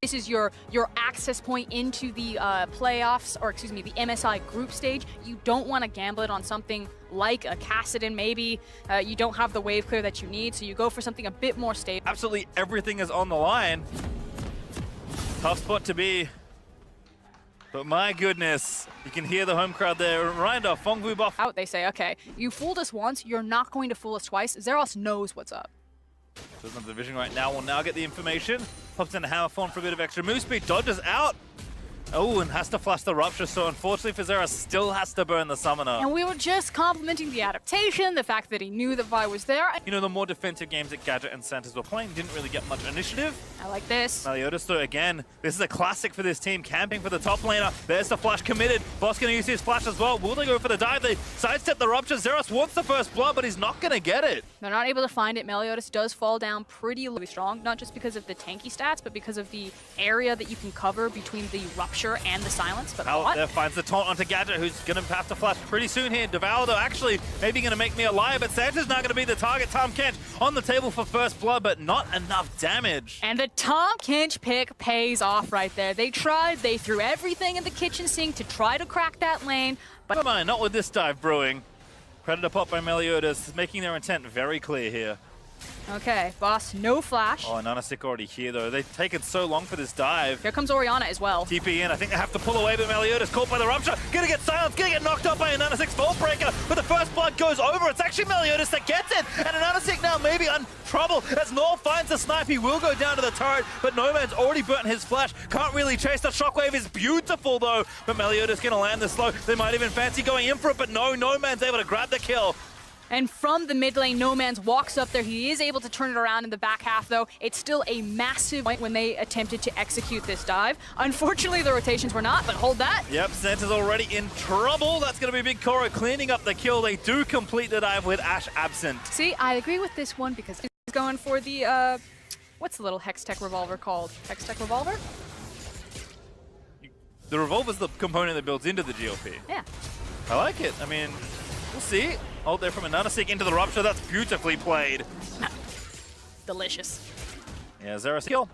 This is your access point into the playoffs, or excuse me, the MSI group stage. You don't want to gamble it on something like a Kassadin, maybe. You don't have the wave clear that you need, so you go for something a bit more stable. Absolutely everything is on the line. Tough spot to be. But my goodness, you can hear the home crowd there. Reminder, Fongwu buff out. They say, okay, you fooled us once, you're not going to fool us twice. Zeros knows what's up. Doesn't have the vision right now, will now get the information. Pops in a hammer form for a bit of extra move speed, dodges out. Oh, and has to flush the Rupture, so unfortunately for Zera, still has to burn the Summoner. And we were just complimenting the adaptation, the fact that he knew that Vi was there. You know, the more defensive games that Gadget and Santas were playing didn't really get much initiative. I like this. Meliodas, though, again, this is a classic for this team, camping for the top laner. There's the flash committed. Boss going to use his flash as well. Will they go for the dive? They sidestep the Rupture. Zeros wants the first blood, but he's not going to get it. They're not able to find it. Meliodas does fall down pretty strong, not just because of the tanky stats, but because of the area that you can cover between the Rupture and the Silence. But Out there finds the taunt onto Gadget, who's going to have to flash pretty soon here. Devour, though, actually, maybe going to make me a liar, but Santa's now going to be the target. Tahm Kench on the table for first blood, but not enough damage. And the Tahm Kench pick pays off right there. They tried, they threw everything in the kitchen sink to try to crack that lane, but come on, not with this dive brewing. Predator pop by Meliodas, making their intent very clear here. Okay, Boss, no flash. Oh, Nanasik already here, though. They've taken so long for this dive. Here comes Orianna as well. TP in. I think they have to pull away, but Meliodas caught by the Rupture. Gonna get silenced, gonna get knocked up by a Nanasik's Vault Breaker, but the first blood goes over. It's actually Meliodas that gets it, and Nanasik now maybe in trouble as Nor finds the snipe. He will go down to the turret, but Nomad's already burnt his flash. Can't really chase. The shockwave is beautiful, though, but Meliodas gonna land this slow. They might even fancy going in for it, but no, Nomad's able to grab the kill. And from the mid lane, Nomans walks up there. He is able to turn it around in the back half, though. It's still a massive point when they attempted to execute this dive. Unfortunately, the rotations were not, but hold that. Yep, Santa's already in trouble. That's going to be Big Koro cleaning up the kill. They do complete the dive with Ashe absent. See, I agree with this one because he's going for the, what's the little Hextech revolver called? Hextech revolver? The revolver's the component that builds into the GOP. Yeah. I like it. I mean, we'll see. Hold there from a Nanasik into the Rupture. That's beautifully played. Delicious. Yeah, Zera's kill.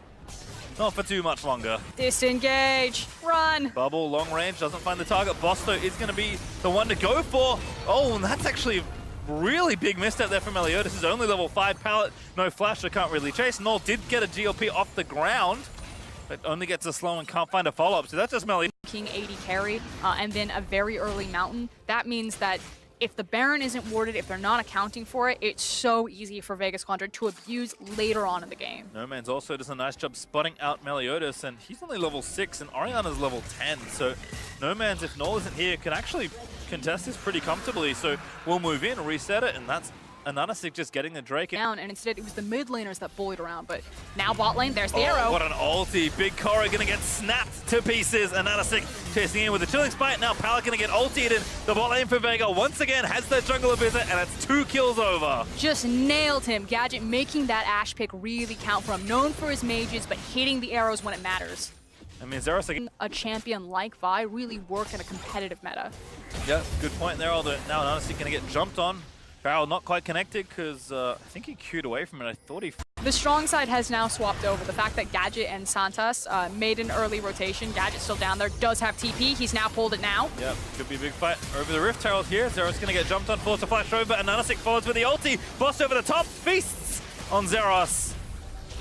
Not for too much longer. Disengage. Run. Bubble, long range, doesn't find the target. Bosto is going to be the one to go for. Oh, and that's actually a really big misstep there from Meliodas. Is only level 5 pallet. No flash, so can't really chase. Null did get a GLP off the ground, but only gets a slow and can't find a follow-up. So that's just Meliodas. King 80 carry, and then a very early mountain. That means that if the Baron isn't warded, if they're not accounting for it, it's so easy for Vegas Conjured to abuse later on in the game. Noman's also does a nice job spotting out Meliodas, and he's only level 6, and Orianna's level 10. So Noman's, if Null isn't here, can actually contest this pretty comfortably. So we'll move in, reset it, and that's Nanasik just getting the Drake down, and instead it was the mid laners that bullied around, but now bot lane, there's the arrow. What an ulti. Big Koro gonna get snapped to pieces, and Nanasik chasing in with a Chilling Spite. Now Palak gonna get ultied, and the bot lane for Vega once again has their jungler visit, and it's 2 kills over. Just nailed him. Gadget making that Ashe pick really count for him. Known for his mages, but hitting the arrows when it matters. I mean, Zeros, a champion like Vi really work in a competitive meta. Yeah, good point there. Although now Nanasik gonna get jumped on. Farrell not quite connected because I think he queued away from it. I thought he... The strong side has now swapped over. The fact that Gadget and Santas made an early rotation. Gadget's still down there, does have TP. He's now pulled it now. Yep, could be a big fight over the Rift Herald here. Zeros going to get jumped on, forced to flash over, and Nanasik follows with the ulti. Boss over the top, feasts on Zeros.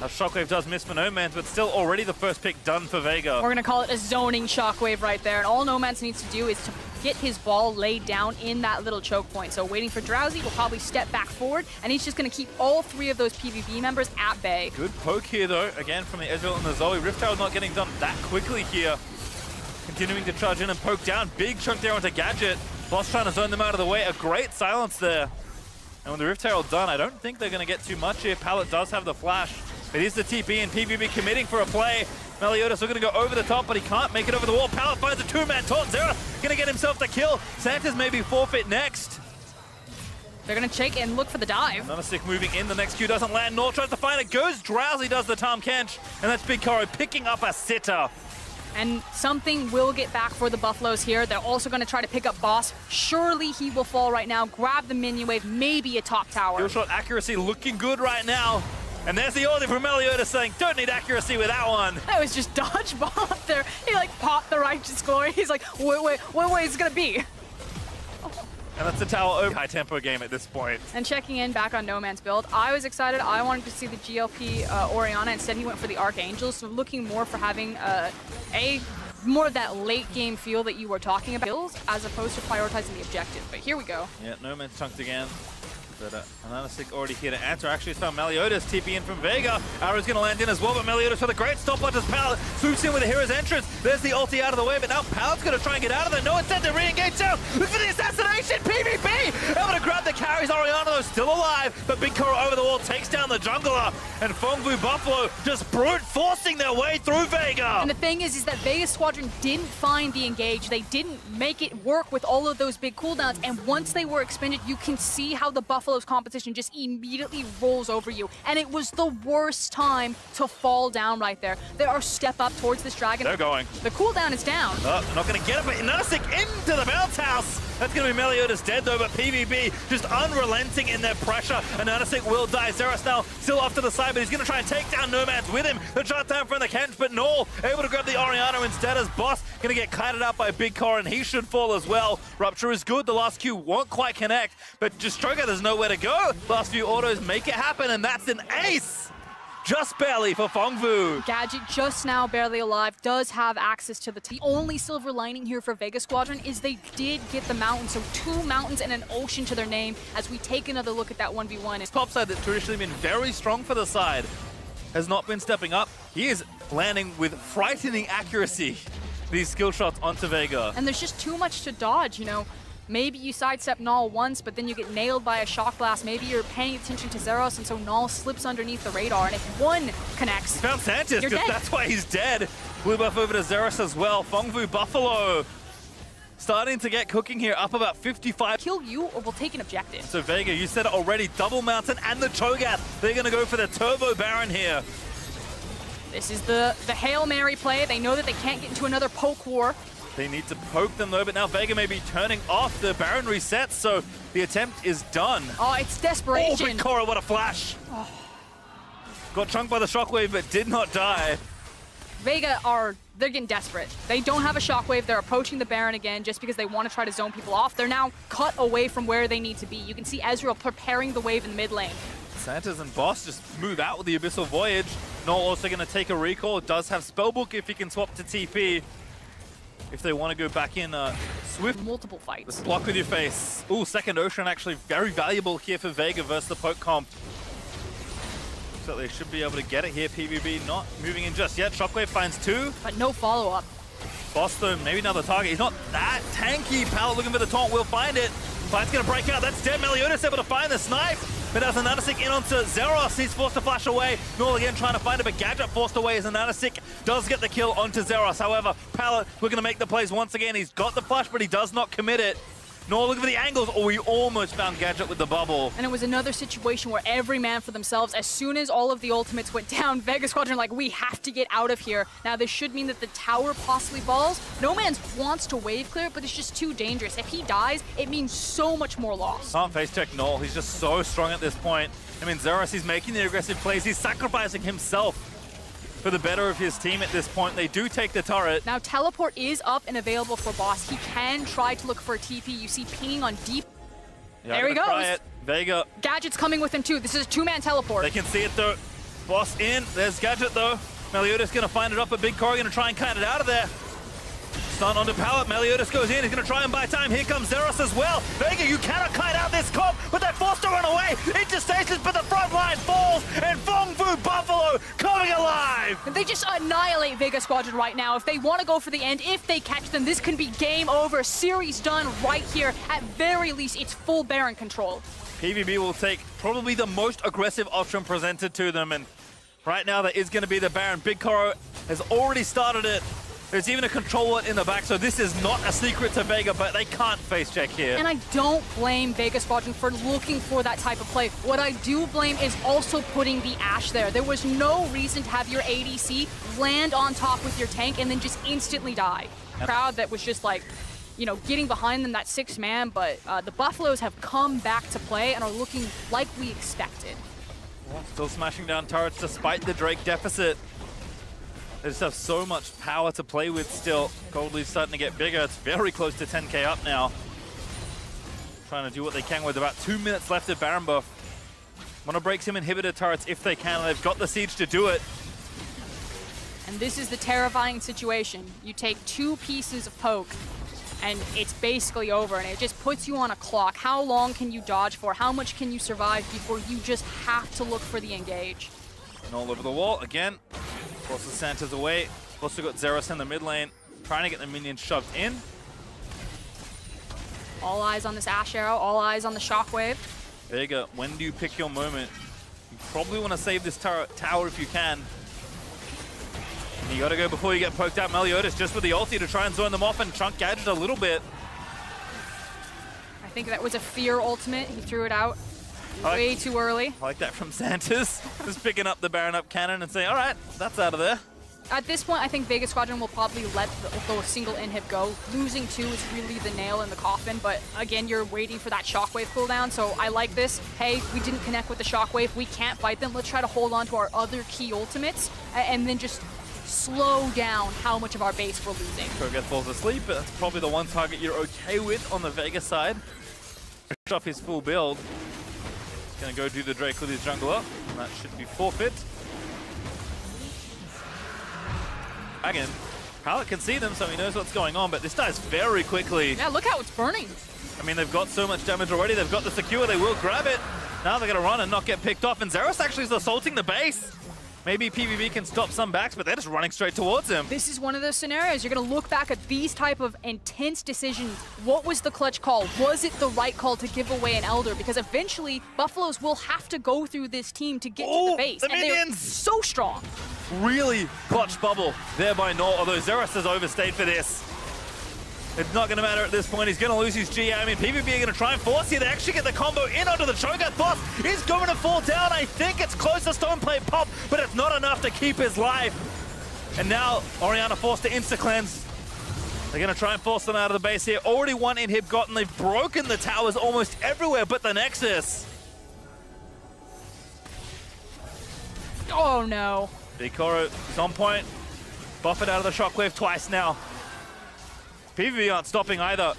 Now Shockwave does miss for Nomans, but still already the first pick done for Vega. We're going to call it a zoning Shockwave right there. And all Nomans needs to do is to get his ball laid down in that little choke point. So waiting for Drowsy, will probably step back forward, and he's just going to keep all 3 of those PVB members at bay. Good poke here, though, again from the Ezreal and the Zoe. Rift Herald not getting done that quickly here. Continuing to charge in and poke down. Big chunk there onto Gadget. Boss trying to zone them out of the way. A great silence there. And with the Rift Herald done, I don't think they're going to get too much here. Pallet does have the flash. It is the TP, and PVB committing for a play. Meliodas are going to go over the top, but he can't make it over the wall. Pallet finds a 2-man taunt. Zera going to get himself the kill. Santa's maybe forfeit next. They're going to check and look for the dive. Nanasik moving in. The next Q doesn't land. Nor tries to find it. Goes Drowsy, does the Tahm Kench. And that's Big Koro picking up a sitter. And something will get back for the Buffaloes here. They're also going to try to pick up Boss. Surely he will fall right now. Grab the minion wave, maybe a top tower. Kill shot accuracy looking good right now. And there's the order from Meliodas saying, don't need accuracy with that one. That was just dodgeball up there. He like popped the righteous glory. He's like, wait, what way is it gonna be? And that's the tower over. High tempo game at this point. And checking in back on No Man's build, I was excited. I wanted to see the GLP Orianna. Instead, he went for the Archangel. So looking more for having more of that late game feel that you were talking about, as opposed to prioritizing the objective. But here we go. Yeah, No Man's chunked again. But Ananasik already here to answer. Actually, found Meliodas TP in from Vega. Arrow's going to land in as well, but Meliodas with a great stopwatch as Pallet swoops in with a hero's entrance. There's the ulti out of the way, but now Pallet's going to try and get out of there. No intent to re-engage down. Look for the assassination. PVB able to grab the carries. Orianna, though, still alive, but Big Koro over the wall takes down the jungler. And Fongvu Buffalo just brute forcing their way through Vega. And the thing is that Vega Squadron didn't find the engage. They didn't make it work with all of those big cooldowns. And once they were expended, you can see how the Buffalo's competition just immediately rolls over you. And it was the worst time to fall down right there. They are step up towards this dragon. They're going. The cooldown is down. Oh, not going to get it, but Ananasik into the bounce house. That's going to be Meliodas dead, though, but PVB just unrelenting in their pressure. Ananasik will die. Zeros now still off to the side, but he's going to try and take down No Man's with him. The shot down from the Kench, but Null able to grab the Orianna instead as Boss going to get kited out by Big Core, and he should fall as well. Rupture is good. The last Q won't quite connect, but just Stroker, there's nowhere to go. Last few autos make it happen, and that's an ace. Just barely for Fongvu. Gadget, just now barely alive, does have access to the only silver lining here for Vega Squadron is they did get the mountain, so 2 mountains and an ocean to their name as we take another look at that 1v1. His top side that's traditionally been very strong for the side has not been stepping up. He is landing with frightening accuracy these skill shots onto Vega. And there's just too much to dodge, you know. Maybe you sidestep Null once, but then you get nailed by a shock blast. Maybe you're paying attention to Zeros, and so Null slips underneath the radar. And if one connects, found Santis, you're dead. That's why he's dead. Blue buff over to Zeros as well. Fongvu Buffalo starting to get cooking here, up about 55. Kill you, or we'll take an objective. So Vega, you said it already, double mountain and the Cho'Gath. They're going to go for the Turbo Baron here. This is the Hail Mary play. They know that they can't get into another poke war. They need to poke them though, but now Vega may be turning off. The Baron resets, so the attempt is done. Oh, it's desperation. Oh, Big Koro, what a flash. Oh. Got chunked by the shockwave, but did not die. Vega they're getting desperate. They don't have a shockwave. They're approaching the Baron again just because they want to try to zone people off. They're now cut away from where they need to be. You can see Ezreal preparing the wave in mid lane. Santas and Boss just move out with the Abyssal Voyage. Null also going to take a recall. Does have Spellbook if he can swap to TP. If they want to go back in swift. Multiple fights. Block with your face. Ooh, second Ocean actually very valuable here for Vega versus the poke comp. So they should be able to get it here. PVB not moving in just yet. Shockwave finds 2. But no follow-up. Boss though, maybe another target. He's not that tanky. Pallet looking for the taunt. Will find it. Fight's going to break out. That's dead. Meliodas able to find the snipe. But as Ananasik in onto Zeros, he's forced to flash away. Null again trying to find it, but Gadget forced away as Ananasik does get the kill onto Zeros. However, Pallet looking to make the plays once again. He's got the flash, but he does not commit it. Null looking for the angles. Oh, we almost found Gadget with the bubble. And it was another situation where every man for themselves. As soon as all of the ultimates went down, Vega Squadron like, we have to get out of here. Now, this should mean that the tower possibly falls. No Man's wants to wave clear, but it's just too dangerous. If he dies, it means so much more loss. Can't face check Null. He's just so strong at this point. I mean, Zeros, he's making the aggressive plays. He's sacrificing himself for the better of his team at this point. They do take the turret. Now, teleport is up and available for Boss. He can try to look for a TP. You see pinging on deep. Yeah, there he goes. Vega. Gadget's coming with him too. This is a 2-man teleport. They can see it though. Boss in. There's Gadget though. Meliodas going to find it up, but Big Koro going to try and cut it out of there. Stun onto Pallet. Meliodas goes in. He's going to try and buy time. Here comes Zeros as well. Vega, you cannot kite out this comp, but they're forced to run away into stasis, but the front line falls, and Fongvu Buffalo coming alive. They just annihilate Vega Squadron right now. If they want to go for the end, if they catch them, this can be game over. Series done right here. At very least, it's full Baron control. PVB will take probably the most aggressive option presented to them, and right now that is going to be the Baron. Big Koro has already started it. There's even a controller in the back, so this is not a secret to Vega, but they can't face check here. And I don't blame Vega Squadron for looking for that type of play. What I do blame is also putting the Ashe there. There was no reason to have your ADC land on top with your tank and then just instantly die. Crowd that was just like, you know, getting behind them, that 6-man, but the Buffaloes have come back to play and are looking like we expected. Still smashing down turrets despite the Drake deficit. They just have so much power to play with still. Gold lead's starting to get bigger. It's very close to 10k up now. Trying to do what they can with about 2 minutes left of Baron buff. Want to break some inhibitor turrets if they can. They've got the siege to do it. And this is the terrifying situation. You take 2 pieces of poke, and it's basically over, and it just puts you on a clock. How long can you dodge for? How much can you survive before you just have to look for the engage? And all over the wall again. Forces Santa's away. Also got Zeros in the mid lane, trying to get the minions shoved in. All eyes on this Ash Arrow, all eyes on the Shockwave. Vega, when do you pick your moment? You probably want to save this tower if you can. You gotta go before you get poked out. Meliodas just with the ulti to try and zone them off and chunk Gadget a little bit. I think that was a fear ultimate. He threw it out way too early. I like that from Santas. Just picking up the Baron up cannon and saying, all right, that's out of there. At this point, I think Vega Squadron will probably let the single inhib go. Losing 2 is really the nail in the coffin, but again, you're waiting for that Shockwave cooldown, so I like this. Hey, we didn't connect with the Shockwave. We can't fight them. Let's try to hold on to our other key ultimates and then just slow down how much of our base we're losing. Kogath falls asleep, but that's probably the one target you're okay with on the Vega side. Finish off his full build. He's gonna go do the Drake with his jungler. That should be forfeit. Again, Pallet can see them, so he knows what's going on, but this dies very quickly. Yeah, look how it's burning. I mean, they've got so much damage already. They've got the secure. They will grab it. Now they're gonna run and not get picked off, and Zeros actually is assaulting the base. Maybe PVB can stop some backs, but they're just running straight towards him. This is one of those scenarios. You're going to look back at these type of intense decisions. What was the clutch call? Was it the right call to give away an Elder? Because eventually, Buffaloes will have to go through this team to get to the base. The minions! So strong. Really clutch bubble there by Nor, although Zeros has overstayed for this. It's not going to matter at this point. He's going to lose his GA. I mean, PVB are going to try and force here. They actually get the combo in onto the Cho'Gath boss. Is going to fall down. I think it's close to Stone Plate pop, but it's not enough to keep his life. And now Orianna forced to insta-cleanse. They're going to try and force them out of the base here. Already 1 inhib gotten. They've broken the towers almost everywhere but the Nexus. Oh, no. Big Koro is on point. Buff it out of the Shockwave twice now. PVB aren't stopping either.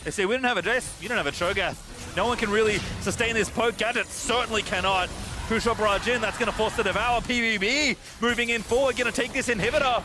They say, we didn't have a Jace, you don't have a Cho'Gath. No one can really sustain this poke. Gadget certainly cannot. Push up Barrage in, that's going to force the Devour. PVB moving in forward, going to take this inhibitor.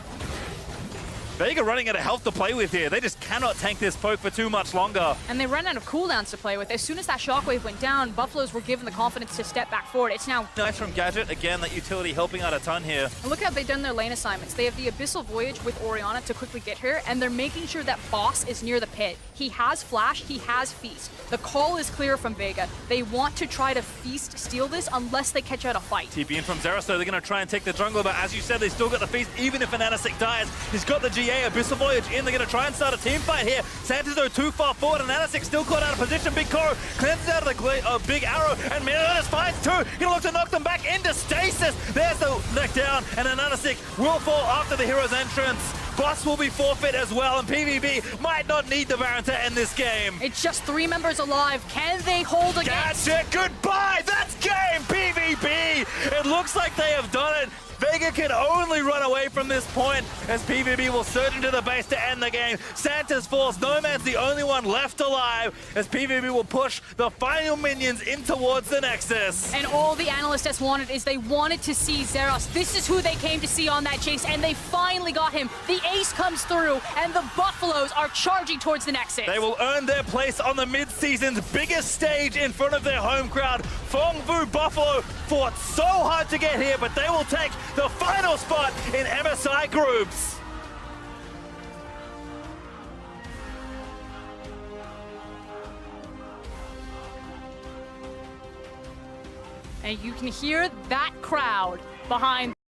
Vega running out of health to play with here. They just cannot tank this poke for too much longer. And they ran out of cooldowns to play with. As soon as that Shockwave went down, Buffaloes were given the confidence to step back forward. It's now... Nice from Gadget. Again, that utility helping out a ton here. And look how they've done their lane assignments. They have the Abyssal Voyage with Orianna to quickly get here, and they're making sure that Boss is near the pit. He has Flash, he has Feast. The call is clear from Vega. They want to try to Feast steal this unless they catch out a fight. TP in from Zeros, so they're going to try and take the jungler, but as you said, they still got the Feast, even if Ananasik dies. He's got the GA, Abyssal Voyage in. They're going to try and start a team fight here. Santa's though too far forward, and Ananasik still caught out of position. Big Koro cleanses out of the big arrow, and Meliodas finds 2. Going to look to knock them back into stasis. There's the neck down, and Ananasik will fall after the hero's entrance. Boss will be forfeit as well, and PVB might not need the Baron to end this game. It's just 3 members alive. Can they hold against? That's it. Goodbye. That's game. PVB. It looks like they have done it. Vega can only run away from this point as PVB will surge into the base to end the game. Santa's falls. Nomad's the only one left alive as PVB will push the final minions in towards the Nexus. And all the analysts wanted is they wanted to see Zeros. This is who they came to see on that chase, and they finally got him. The ace comes through, and the Buffaloes are charging towards the Nexus. They will earn their place on the mid-season's biggest stage in front of their home crowd. Fongbu Buffalo fought so hard to get here, but they will take the final spot in MSI groups. And you can hear that crowd behind